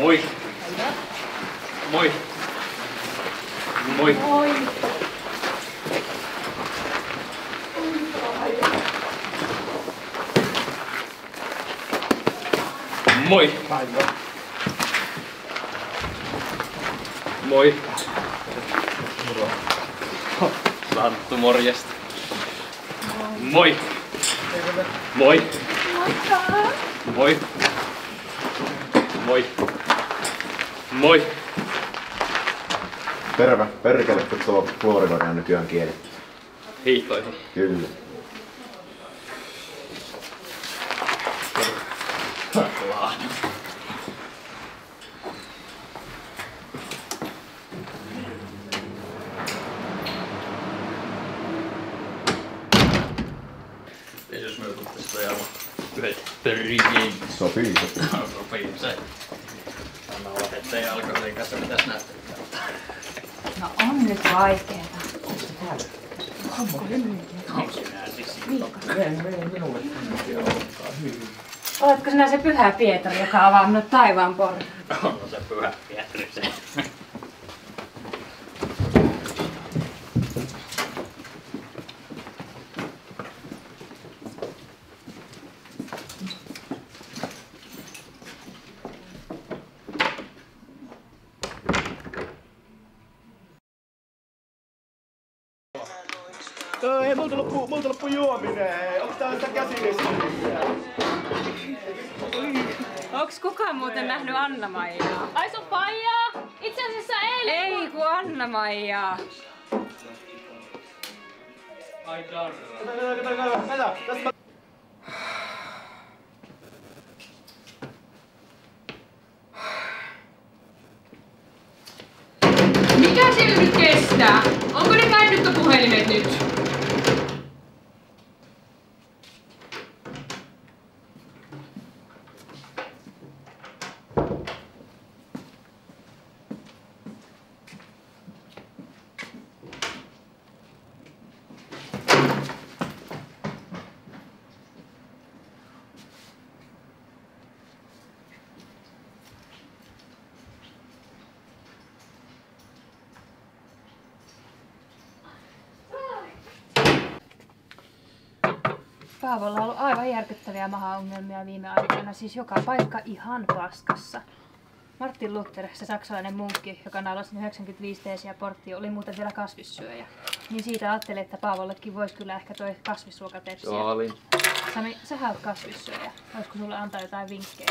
Moi. Moi. Moi. Moi. Moi. Moi. Santtu, morjesta. Moi. Moi. Moi. Moi. Moi. Terve, perkele, kun tuolla Floridaan on nykyään kielletty. Hiihtoihin. Kyllä. Ei jos me otettaisiin toi aivan yhdet pörjiin. Sopii. Sopii se. Anna olla, ettei alkoholin kanssa mitäs näyttää. No on nyt vaikeeta. Onko Sinä siis. Minulle Oletko sinä se Pyhä Pietari, joka on avannut taivaan portin? On se Pyhä Pietari se. Hei, multa loppu juominen. Onks tää sitä käsidesiä? Onks kukaan muuten nähnyt Anna-Maijaa? Ai sun faijaa? Itse asiassa eilen. Ei kun Anna-Maijaa. Ai Darra. Kato, tästä Mikä siellä nyt kestää? Onko ne kännykkäpuhelimet nyt? Paavolla on ollut aivan järkyttäviä mahaongelmia viime aikoina, siis joka paikka ihan paskassa. Martin Luther, se saksalainen munkki, joka naulasi 95 teesiä porttiin, oli muuten vielä kasvissyöjä. Niin siitä ajattelin, että Paavollekin voisi kyllä ehkä toi kasvisruokatepsiä. Saalin. Sami, sähän oot kasvissyöjä. Olisiko sulle antaa jotain vinkkejä?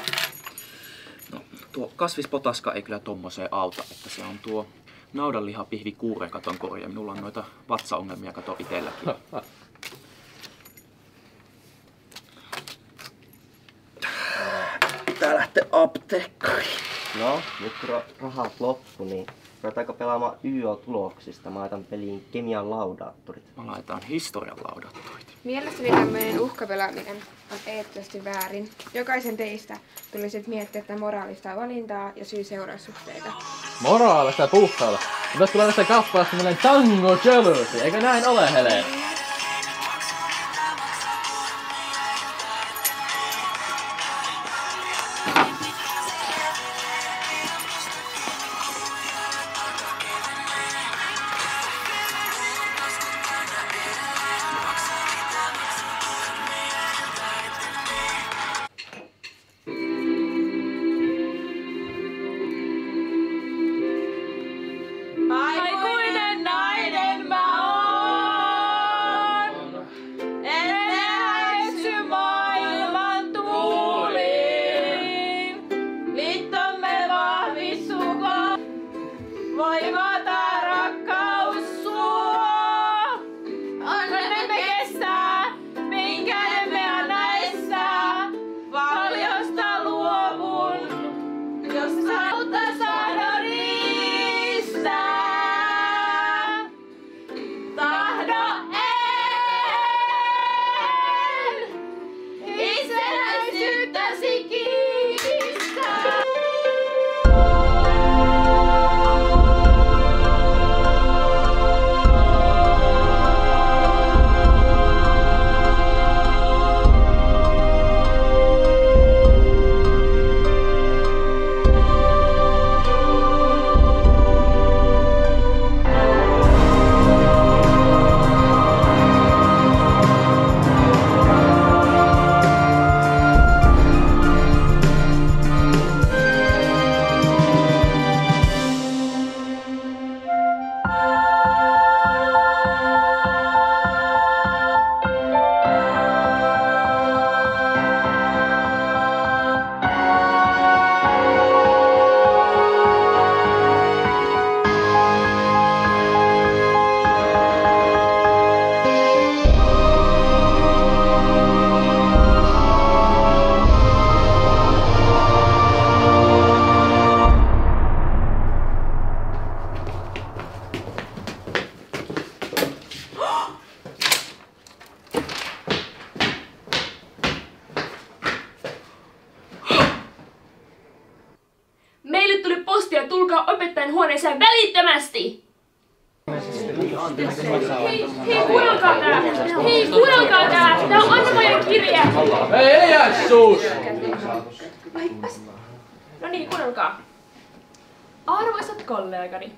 No, tuo kasvispotaska ei kyllä tommoseen auta, että se on tuo naudanlihapihvi kuurekaton korja. Minulla on noita vatsaongelmia, kato itelläkin. Pitää lähteä apteekkariin. No, nyt kun rahat loppu, niin ruvetaanko pelaamaan YO-tuloksista? Mä laitan peliin kemian laudaattorit. Mä laitan historian laudaattorit. Mielestäni tämmöinen uhkapelaaminen on eettisesti väärin. Jokaisen teistä tulisi miettiä tätä moraalista valintaa ja syy-seuraussuhteita. Moraalista puhtaalla. Mutta tulee tästä kappaleesta tämmönen tango jealousy, eikö näin ole, Helena? Aikuinen nainen mä oon! hänen huoneeseen välittömästi! Hei, kuunnelkaa tää! Hei, kuunnelkaa tää! Tää on Anna-Maijan kirje! Hei, hiljaisuus! No niin, kuunnelkaa. Arvoisat kollegani,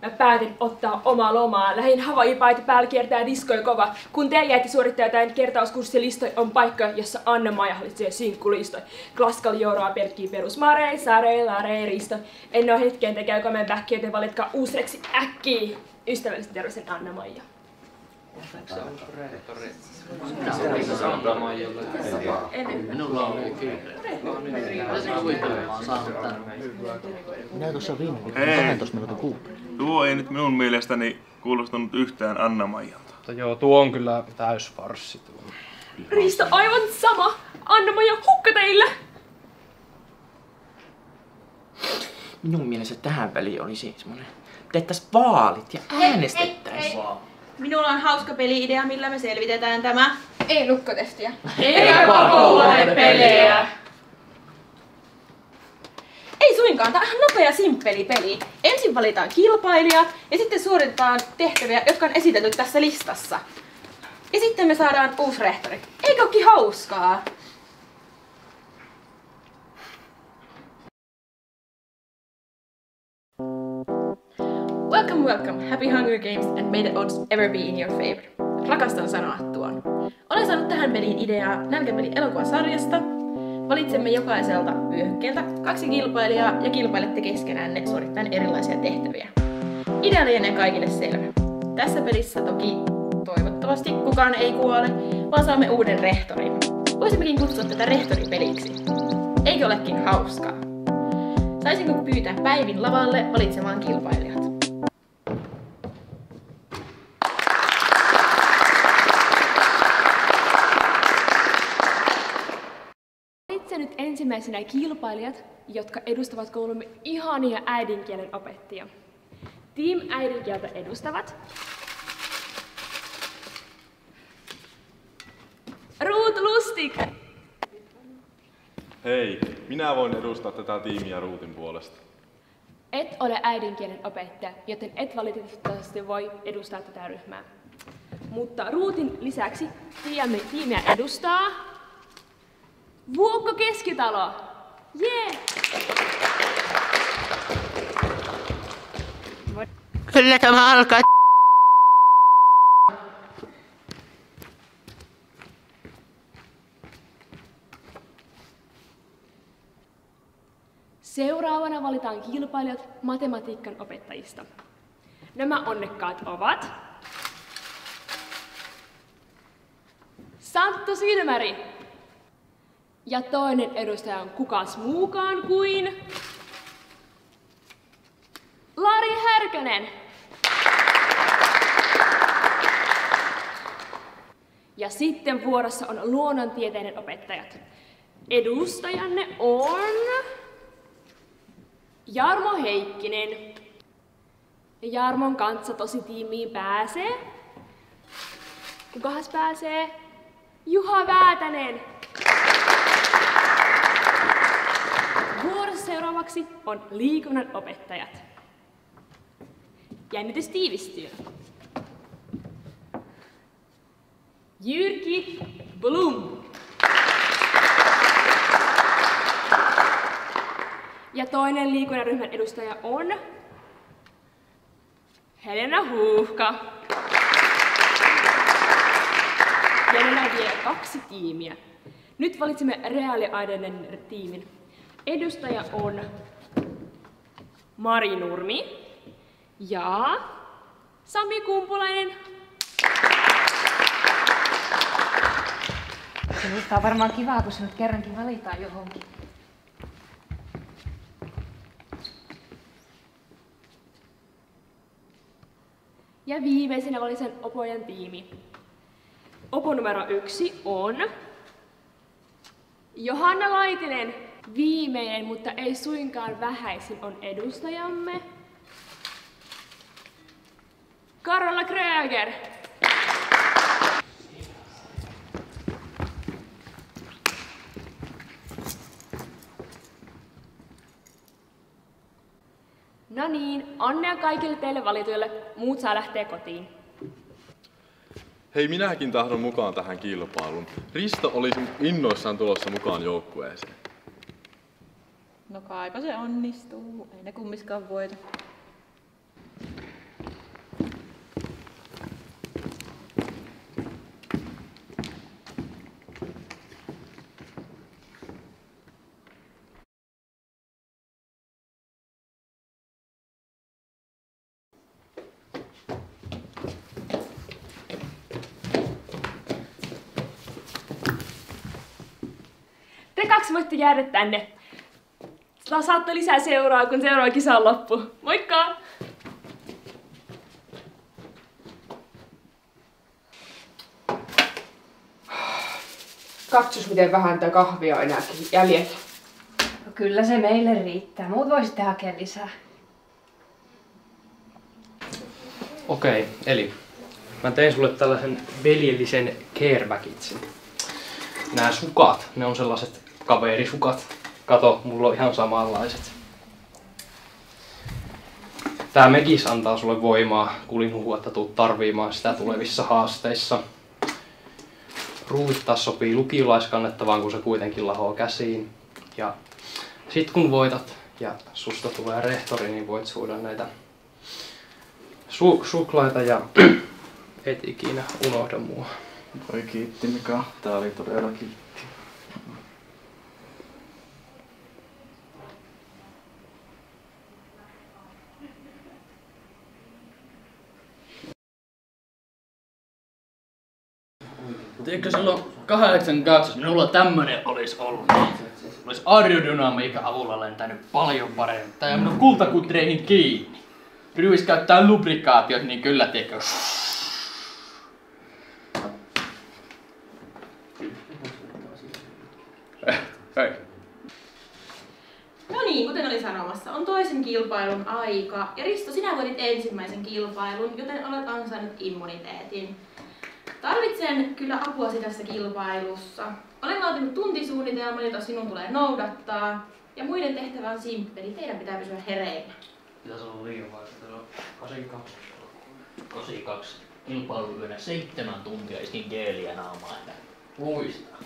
mä päätin ottaa omaa lomaa. Lähin Hawaii-paita päällä kiertää diskoja kova. Kun te jäitte suorittaa jotain kertauskurssilistoja, on paikka, jossa Anna-Maija hallitsee sinkkulistoi. Klaskal jouraa pelkkii perusmarei, sarei, larei, risto. En oo hetkeen te käy komen väkkiä, joten valitkaa uusreksi äkkii. Ystävällisesti terveisen Anna-Maija. Minulla oli kyllä. Minä tuossa viime viikolla 12 minuutin kuukauden. Tuo ei nyt minun mielestäni kuulostanut yhtään Anna-Maijalta. Joo, tuo on kyllä täys farssi tuo. Risto, aivan sama! Anna-Maija, hukka teille! Minun mielestä tähän väliin olisi semmonen. Tehtäis vaalit ja äänestettäis. Minulla on hauska peli-idea, millä me selvitetään tämä. Ei lukkotestiä. Eikä koulupelejä! Ei suinkaan, tämä on ihan nopea simppeli peli. Ensin valitaan kilpailijat ja sitten suoritetaan tehtäviä, jotka on esitelty tässä listassa. Ja sitten me saadaan uusi rehtori. Eikö ookin hauskaa? Welcome, welcome. Happy Hunger Games and may the odds ever be in your favor. Rakastan sanoa tuon. Olen saanut tähän peliin ideaa Nälkäpeli elokuvasarjasta. Valitsemme jokaiselta vyöhykkeeltä 2 kilpailijaa ja kilpailette keskenään ne suorittaen erilaisia tehtäviä. Idea lienee kaikille selvä. Tässä pelissä toki toivottavasti kukaan ei kuole, vaan saamme uuden rehtorin. Voisimmekin kutsua tätä rehtoripeliksi. Eikö olekin hauskaa? Saisinko pyytää Päivin lavalle valitsemaan kilpailijat? Valitse nyt ensimmäisenä kilpailijat, jotka edustavat koulumme ihania äidinkielen opettajia. Team äidinkieltä edustavat Ruut Lustig. Hei, minä voin edustaa tätä tiimiä Ruutin puolesta. Et ole äidinkielen opettaja, joten et valitettavasti voi edustaa tätä ryhmää. Mutta Ruutin lisäksi tiimiä edustaa Vuokko Keskitalo. Jee! Kyllä tämä alkaa. Seuraavana valitaan kilpailijat matematiikan opettajista. Nämä onnekkaat ovat Santtu Silmäri. Ja toinen edustaja on kukas muukaan kuin Lari Härkönen. Ja sitten vuorossa on luonnontieteiden opettajat. Edustajanne on Jarmo Heikkinen. Ja Jarmon kanssa tosi tiimiin pääsee. Kukahan pääsee? Juha Väätänen. Vuorossa seuraavaksi on liikunnan opettajat. Jännitys tiivistyy. Jyrki Blum. Ja toinen liikunnan ryhmän edustaja on Helena Huuhka. Ja meillä on vielä 2 tiimiä. Nyt valitsemme reaaliaineiden tiimin. Edustaja on Mari Nurmi ja Sami Kumpulainen. Se on varmaan kivaa, kun sinut kerrankin valitaan johonkin. Ja viimeisenä valitsen opojen tiimi. Opo numero 1 on Johanna Laitinen. Viimeinen, mutta ei suinkaan vähäisin, on edustajamme Karola Kröger. No niin, onnea kaikille teille valituille. Muut saa lähteä kotiin. Hei, minäkin tahdon mukaan tähän kilpailuun. Risto olisi innoissaan tulossa mukaan joukkueeseen. No kaipa se onnistuu. Ei ne kummiskaan voita. Te kaksi voitte jäädä tänne. Saatte lisää seuraa, kun seuraava kisa on loppu. Moikka! Katsos, miten vähän tätä kahvia on enää jäljellä. No kyllä se meille riittää. Muut voisitte hakea lisää. Okei, eli mä tein sulle tällaisen veljellisen care-packagin. Nää sukat, ne on sellaiset kaverisukat. Kato, mulla on ihan samanlaiset. Tää mekis antaa sulle voimaa. Kuulin huhua, että tuut tarviimaan sitä tulevissa haasteissa. Ruuvit taas sopii lukiolaiskannettavaan, kun se kuitenkin lahoo käsiin. Ja sit kun voitat ja susta tulee rehtori, niin voit suoda näitä suklaita ja et ikinä unohda mua. Voi kiitti Mika, tää oli todella kiltti. Tiedätkö silloin 82 minulla tämmönen olisi ollut. Olisi aerodynamiikan avulla lentänyt paljon paremmin. Tai minun kultakutreihin kiinni. Ryhis käyttää lubrikaatiot, niin kyllä tiedätkö. Hei. No niin, kuten olin sanomassa, on toisen kilpailun aika. Ja Risto, sinä voitit ensimmäisen kilpailun, joten olet ansainnut immuniteetin. Tarvitsen kyllä apuasi tässä kilpailussa. Olen laatinut tuntisuunnitelman, jota sinun tulee noudattaa. Ja muiden tehtävä on simppeli. Teidän pitää pysyä hereillä. Pitäis olla liian vaikka. 82 kilpailuyönä 7 tuntia iskin geeliä naamaa. Muista.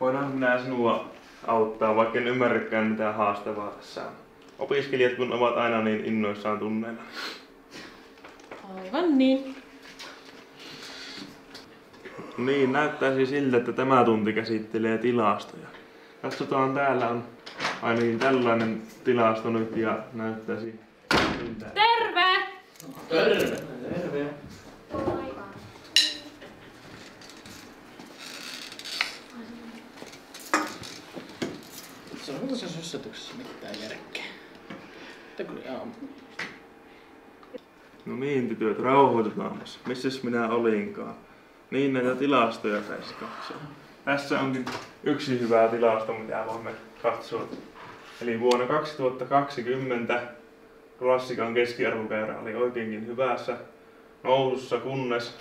Voidaan minä sinua auttaa, vaikka en ymmärräkään mitään haastavaa tässä on. Opiskelijat kun ovat aina niin innoissaan tunneilla. Aivan niin. Niin, näyttäisi siltä, että tämä tunti käsittelee tilastoja. Katsotaan, täällä on ainakin tällainen tilasto nyt ja näyttäisi siltä. Terve! Terve! Terve! Se on tässä sössötyksessä mitään järkeä. No niin, tytöt, rauhoitutaanpas. Missäs minä olinkaan? Niin, näitä tilastoja saisi katsoa. Tässä onkin yksi hyvä tilasto, mitä voimme katsoa. Eli vuonna 2020 klassikan keskiarvokäyrä oli oikeinkin hyvässä nousussa, kunnes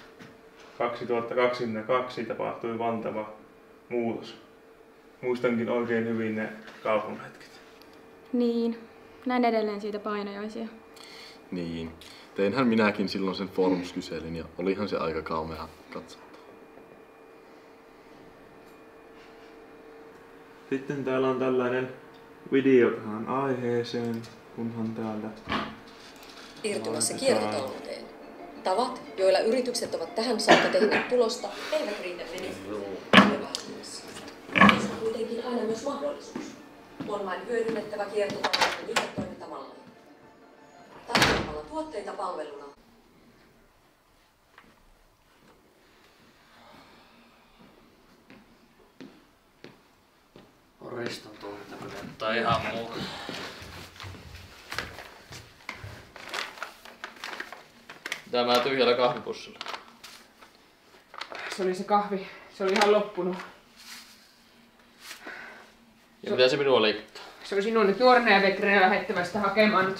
2022 tapahtui valtava muutos. Muistankin oikein hyvin ne kaupun hetket. Niin, näin edelleen siitä Painajaisia. Niin. Teinhän minäkin silloin sen Forms-kyselin ja olihan se aika kaumea katsottava. Sitten täällä on tällainen video tähän aiheeseen, kunhan täältä Siirtymässä kiertotalouteen. Tavat, joilla yritykset ovat tähän saakka tehneet tulosta, eivät riitä menestymisessä. Niissä on kuitenkin aina myös mahdollisuus. On vain hyödynnettävä kiertotalouden liiketoimintamalleja. Tarjoamalla tuotteita palveluna. Riston tunnetta näyttää ihan muuta. Tämä tyhjällä kahvipussilla. Se oli se kahvi. Se oli ihan loppunut. Ja mitä se minua liikuttaa? Se on sinun nyt nuorena ja vekkerinä lähettävä sitä hakemaan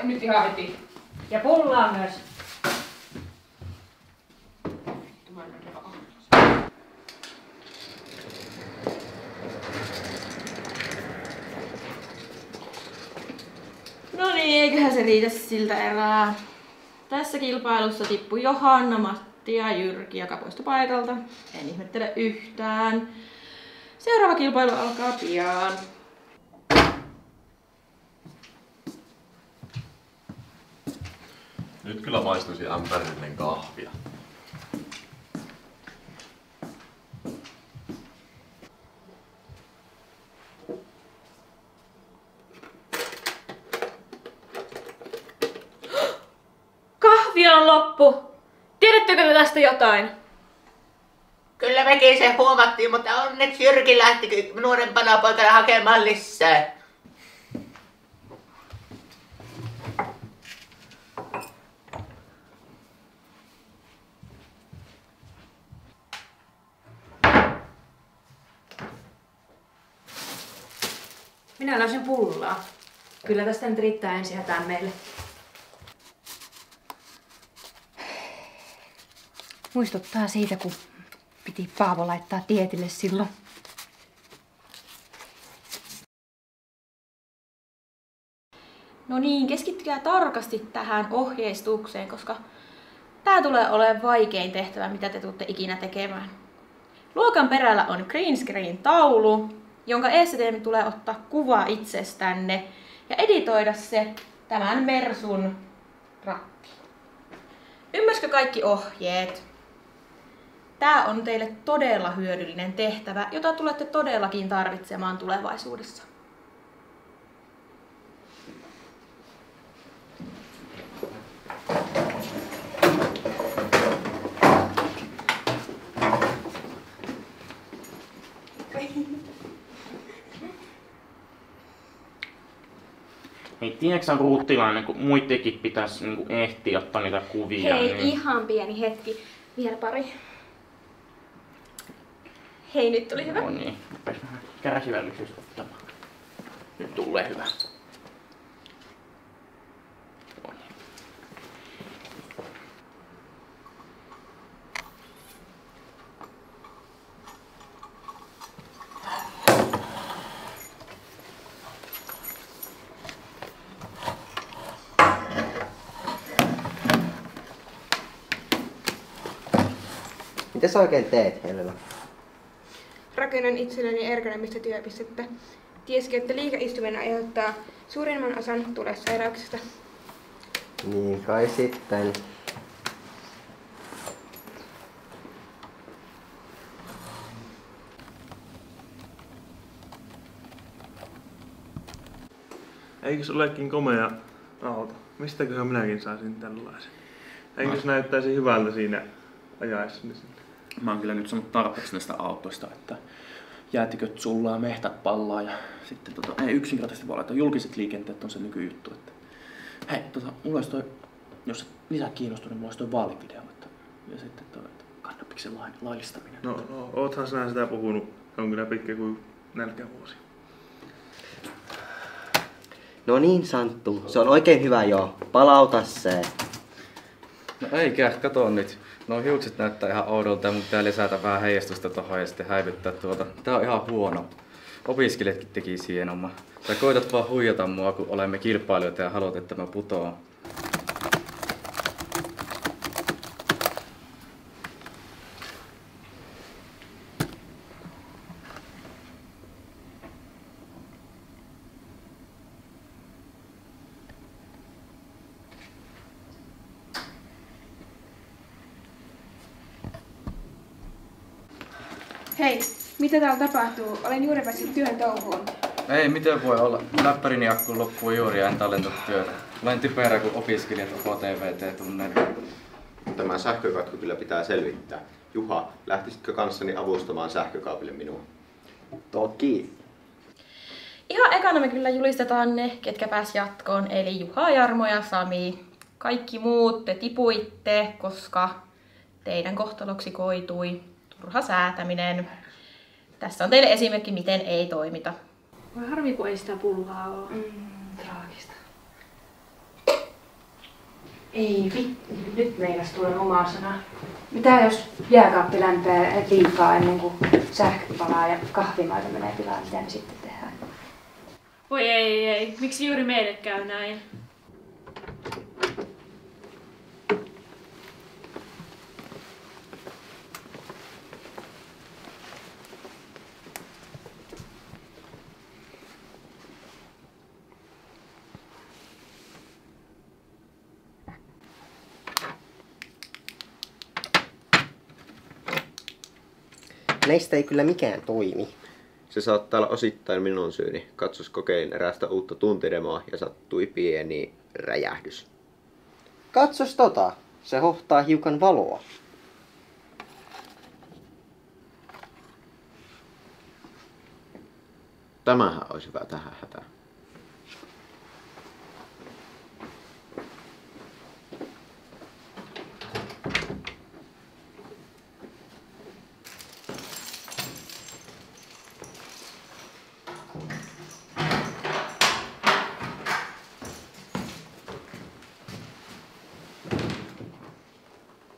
nyt ihan heti. Ja pullaa myös. No niin, se riitä siltä erää. Tässä kilpailussa tippui Johanna, Matti ja Jyrki, joka poistui paikalta. En ihmettele yhtään. Seuraava kilpailu alkaa pian. Nyt kyllä maistuisi ämpärillinen kahvia. Kahvi on loppu. Tiedättekö te tästä jotain? Kyllä mekin se huomattiin, mutta onneksi Jyrki lähti nuorempana poikana hakemaan lisää. Minä löysin pullaa. Kyllä tästä nyt riittää ensi hätään meille. Muistuttaa siitä, kun piti Paavo laittaa tietille silloin. No niin, keskittykää tarkasti tähän ohjeistukseen, koska tää tulee olemaan vaikein tehtävä, mitä te tulette ikinä tekemään. Luokan perällä on green screen taulu, jonka eessä teidän tulee ottaa kuva itsestänne ja editoida se tämän Mersun rattiin. Ymmärsikö kaikki ohjeet? Tää on teille todella hyödyllinen tehtävä, jota tulette todellakin tarvitsemaan tulevaisuudessa. Hei, tiedätkö sä Ruuttilainen, kun muittenkin pitäisi ehtiä ottaa niitä kuvia? Hei, niin... ihan pieni hetki. Vielä pari. Hei, nyt tuli hyvä. No niin, rupes vähän kärsivällisyys ottamaan. Nyt tulee hyvä. No niin. Mitä sä oikein teet, Helena? Rakennan itselleni ergonomista työpistettä. Tiesikö, että liikaistuminen aiheuttaa suurimman osan tulesairauksista? Niin kai sitten. Eikö se olekin komea auto? Mistäköhän minäkin saisin tällaisen? Eikö se näyttäisi hyvältä siinä ajaessani sinne? Mä oon kyllä nyt sanonut tarpeeksi näistä autoista, että jäätiköt sullaa, mehtät pallaa ja sitten ei yksinkertaisesti voi laittaa. Julkiset liikenteet on se nykyjuttu. Että... Hei, mulla olisi toi, jos et lisää kiinnostunut, mulla olisi toi vaalivideo. Ja sitten toi, kannabiksen laillistaminen. No, oothan sinä sitä puhunut. Se on kyllä pitkä kuin nälkävuosi. No niin, Santtu. Se on oikein hyvä joo. Palauta se. No eikä, kato nyt. No hiukset näyttää ihan oudolta ja mun pitää lisätä vähän heijastusta tohon ja sitten häivyttää tuota. Tää on ihan huono. Opiskelijatkin teki siihen oma. Sä koitat vaan huijata mua, kun olemme kilpailijoita ja haluat, että mä putoan. Hei, mitä täällä tapahtuu? Olen juuri päässyt työn touhuun. Ei, miten voi olla? Läppärini akku loppuu juuri ja en tallenta työtä. Olen typerä, kun opiskelijat HTVT-tunnelilla. Tämä sähkökatko kyllä pitää selvittää. Juha, lähtisitkö kanssani avustamaan sähkökaapille minua? Toki. Ihan ekana me kyllä julistetaan ne, ketkä pääs jatkoon, eli Juha, Jarmo ja Sami. Kaikki muut te tipuitte, koska teidän kohtaloksi koitui turha säätäminen. Tässä on teille esimerkki, miten ei toimita. Voi harmi, kun ei sitä pullaa ole. Traagista. Ei vittu, nyt meinas tulee omaa sanaa. Mitä jos jääkaappi lämpää liikaa ennen kuin sähkö palaa ja kahvimaita menee pilaan, mitä me sitten tehdään? Voi ei. Miksi juuri meille käy näin? Näistä ei kyllä mikään toimi. Se saattaa olla osittain minun syyni. Katsos, kokeilin erästä uutta tuntidemoa ja sattui pieni räjähdys. Katsos tota. Se hohtaa hiukan valoa. Tämähän olisi hyvä tähän hätään.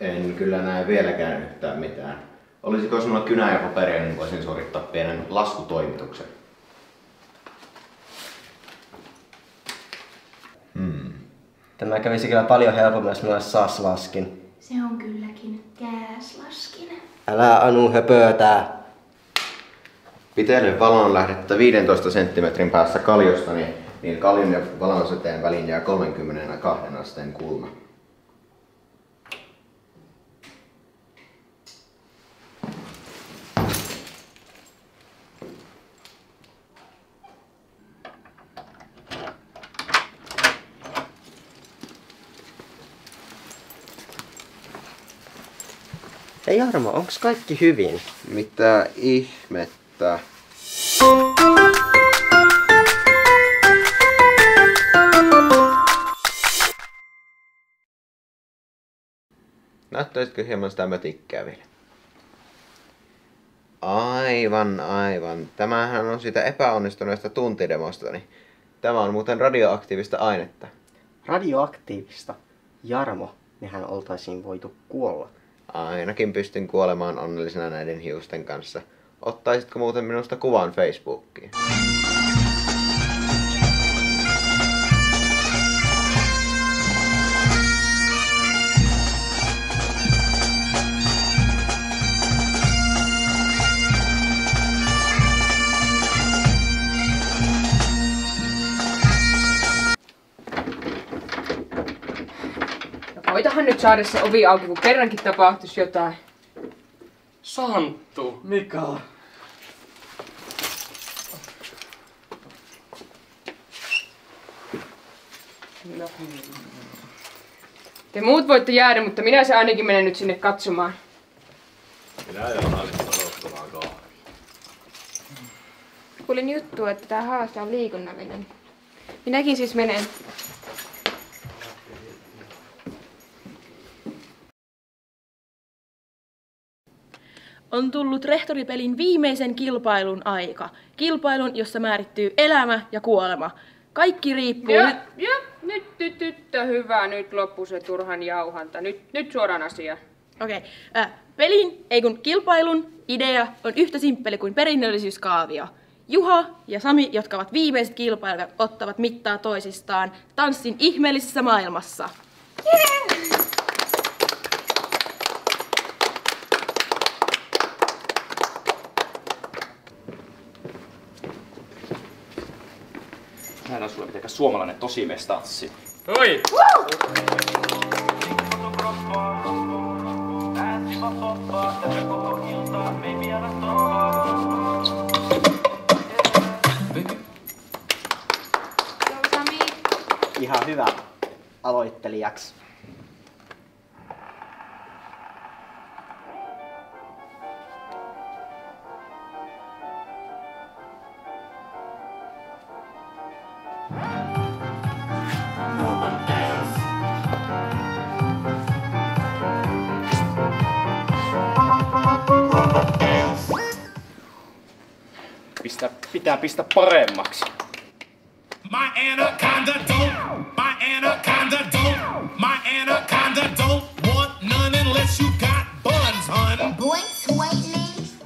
En kyllä näe vieläkään yhtään mitään. Olisiko sinulla kynää ja paperia, niin voisin suorittaa pienen laskutoimituksen. Tämä kävisi kyllä paljon helpommin, jos minulle SAS-laskin. Se on kylläkin kääslaskin. Älä Anu höpötää. Pitelen valon lähdettä 15 senttimetrin päässä kaljosta, niin kaljon ja valonsäteen väliin jää 32 asteen kulma. Hei Jarmo, onks kaikki hyvin? Mitä ihmettä? Näyttäisitkö hieman sitä mötikkää vielä? Aivan. Tämähän on sitä epäonnistuneesta tuntidemostani. Tämä on muuten radioaktiivista ainetta. Radioaktiivista? Jarmo, mehän oltaisiin voitu kuolla. Ainakin pystyn kuolemaan onnellisena näiden hiusten kanssa. Ottaisitko muuten minusta kuvan Facebookiin? Koitahan nyt saada se ovi auki, kun kerrankin tapahtuisi jotain. Santtu. Mika. No. Te muut voitte jäädä, mutta minä se ainakin menen nyt sinne katsomaan. Minä jäädään sitten odottamaan kahvia. Kuulin juttua, että tää haaste on liikunnallinen. Minäkin siis menen. On tullut rehtoripelin viimeisen kilpailun aika. Kilpailun, jossa määrittyy elämä ja kuolema. Kaikki riippuu Nyt, hyvä, nyt loppu se turhan jauhanta. Nyt suoraan asiaan. Okei. Kilpailun idea on yhtä simppeli kuin perinnöllisyyskaavio. Juha ja Sami, jotka ovat viimeiset kilpailijat, ottavat mittaa toisistaan tanssin ihmeellisessä maailmassa. Yeah! Nähdään sulle mitenkä suomalainen tosimies tanssi. Oi! Sami. Ihan hyvä aloittelijaksi. Pitää pistää paremmaksi. My anaconda don't want none unless you got buns, hun. Boinks, whitelings.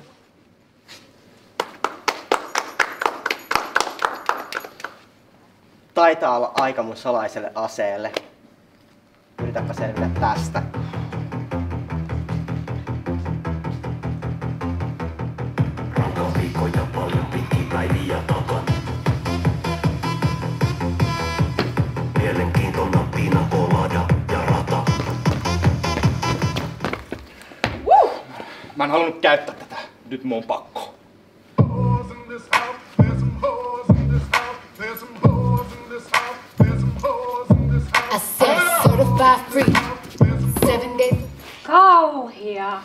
Taitaa olla aika mun salaiselle aseelle. Yritäpä selvitä tästä. Viikkoja paljon pitkin päiviä takan. Mielenkiintona piina, kolada ja rata. Mä en halunnut käyttää tätä. Nyt mun on pakko. I said certified free. 7 days. Kauhia.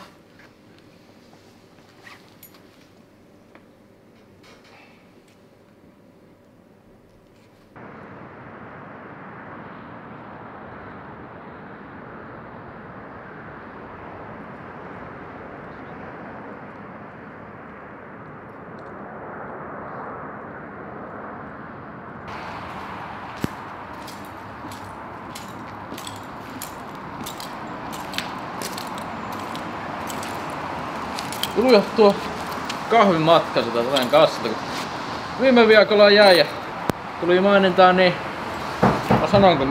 Tuli tuo kahvimatka sitä tämän kassalta, kun viime viikolla jäi ja tuli mainintaa, niin mä sanonko...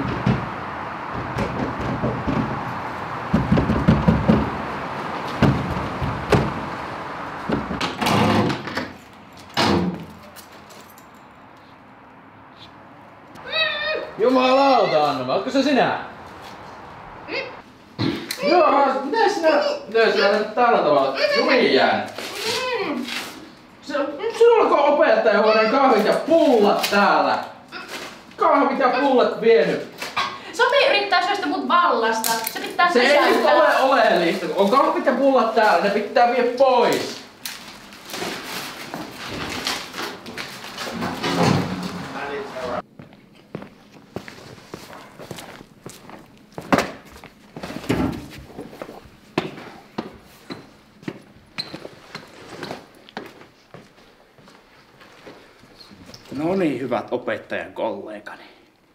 Jumalauta, Anna, ootko se sinä? Joo, miten sinä nyt tällä tavalla jumiin jäänyt? Sinulla on opettajahuoneen kahvit ja pullat täällä. Kahvit ja pullat vienyt. Sopi yrittää syöstä mut vallasta. Se pitää Se ei nyt ole oleellista. On kahvit ja pullat täällä, ne pitää vie pois. No niin, hyvät opettajan kollegani.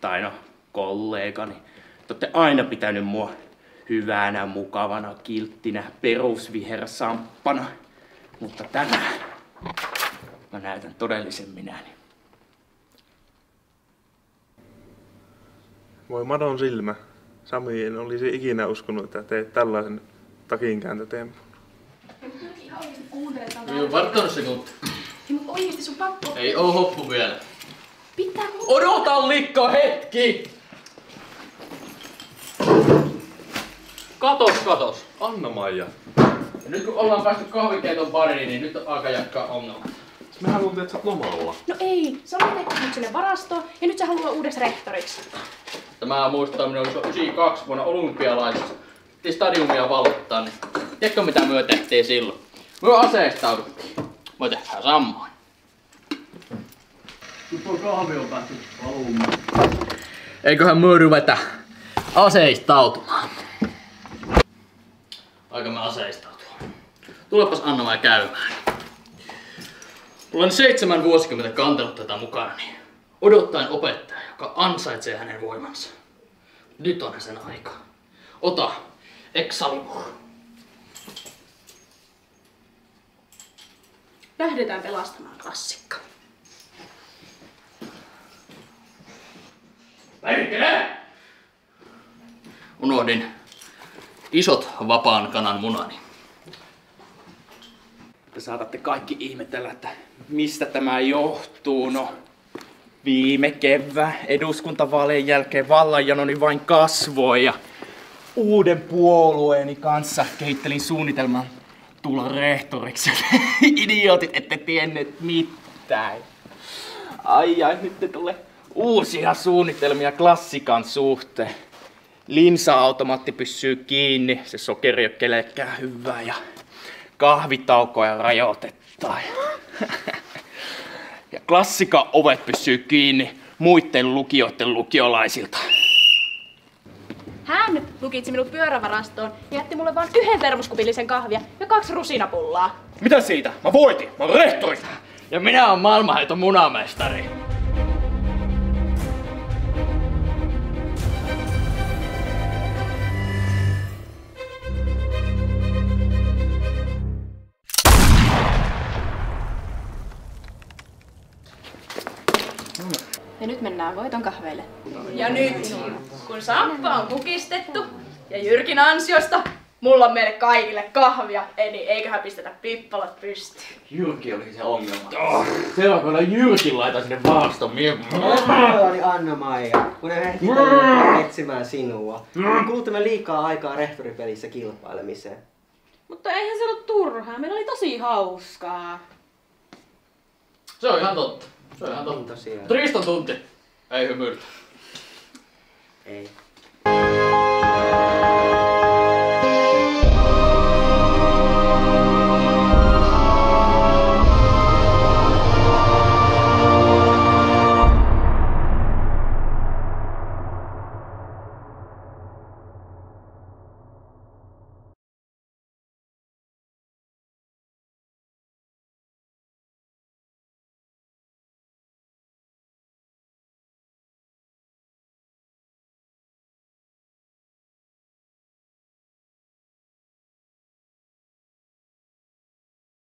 Tai no, kollegani. Te olette aina pitänyt mua hyvänä, mukavana, kilttinä, perusvihersamppana. Mutta tänään mä näytän todellisen minäni. Voi madon silmä. Sami, en olisi ikinä uskonut, että teet tällaisen takinkääntötempun. Joo, varttanut sekunti. Hei, mut oikeesti sun pakko. Ei oo hoppu vielä. Pitää Odota Likko hetki! Katos. Anna-Maija. Ja nyt kun ollaan päästy kahvikeiton pariin, niin nyt on aika jatkaa ongelmaa. Mehän luultiin, että sä oot lomalla. No ei, sä olet tehnyt sinne varastoon ja nyt sä haluaa uudeksi rehtoriksi. Tämä muistaa, minä olin 92 vuonna olympialaisissa. Tehtiin stadiumia valottaa, niin tiedätkö mitä myö tehtiin silloin? Myö aseistaudutti. Mä tehdään samoin. Kun tuo kahvi on päästy valumaan. Eiköhän myö ruveta aseistautumaan. Aika me aseistautua. Tulepas Anna-Maija käymään. Olen 7 vuosikymmentä kantanut tätä mukanani. Odottaen opettajaa, joka ansaitsee hänen voimansa. Nyt on sen aika. Ota Excalibur. Lähdetään pelastamaan klassikka. Perkele! Unohdin isot vapaan kanan munani. Te saatatte kaikki ihmetellä, että mistä tämä johtuu. No, viime kevään eduskuntavaalien jälkeen vallanjanoni vain kasvoi ja uuden puolueeni kanssa kehittelin suunnitelman tulla rehtoriksi. Idiotit, ette tienneet mitään. Ai, nyt tulee uusia suunnitelmia klassikan suhteen. Limsa-automaatti pysyy kiinni, se sokeri ei ole kellekään hyvää ja kahvitaukoja rajoitetaan. Ja klassikan ovet pysyy kiinni muiden lukioiden lukiolaisilta. Hän lukitsi minut pyörävarastoon ja jätti mulle vain 1 termoskupillisen kahvia ja 2 rusinapullaa. Mitä siitä? Mä voitin! Mä oon rehtori! Ja minä oon maailmanheiton munamestari. Ja nyt mennään voiton kahveille. Ja nyt, kun samppa on kukistettu ja Jyrkin ansiosta, mulla on meille kaikille kahvia, niin eiköhän pistetä pippalat pystyyn. Jyrki oli se ongelma. Seuraavana Jyrkin laita sinne varaston Oli Anna-Maija, kun ne lähti tänne etsimään sinua. Kuluttamme liikaa aikaa rehtoripelissä kilpailemiseen. Mutta eihän se ollut turhaa, meillä oli tosi hauskaa. Se on ihan totta. Se on ihan totta. Tosiaan. Tristan tunti. Ei hymyrtä. Ei.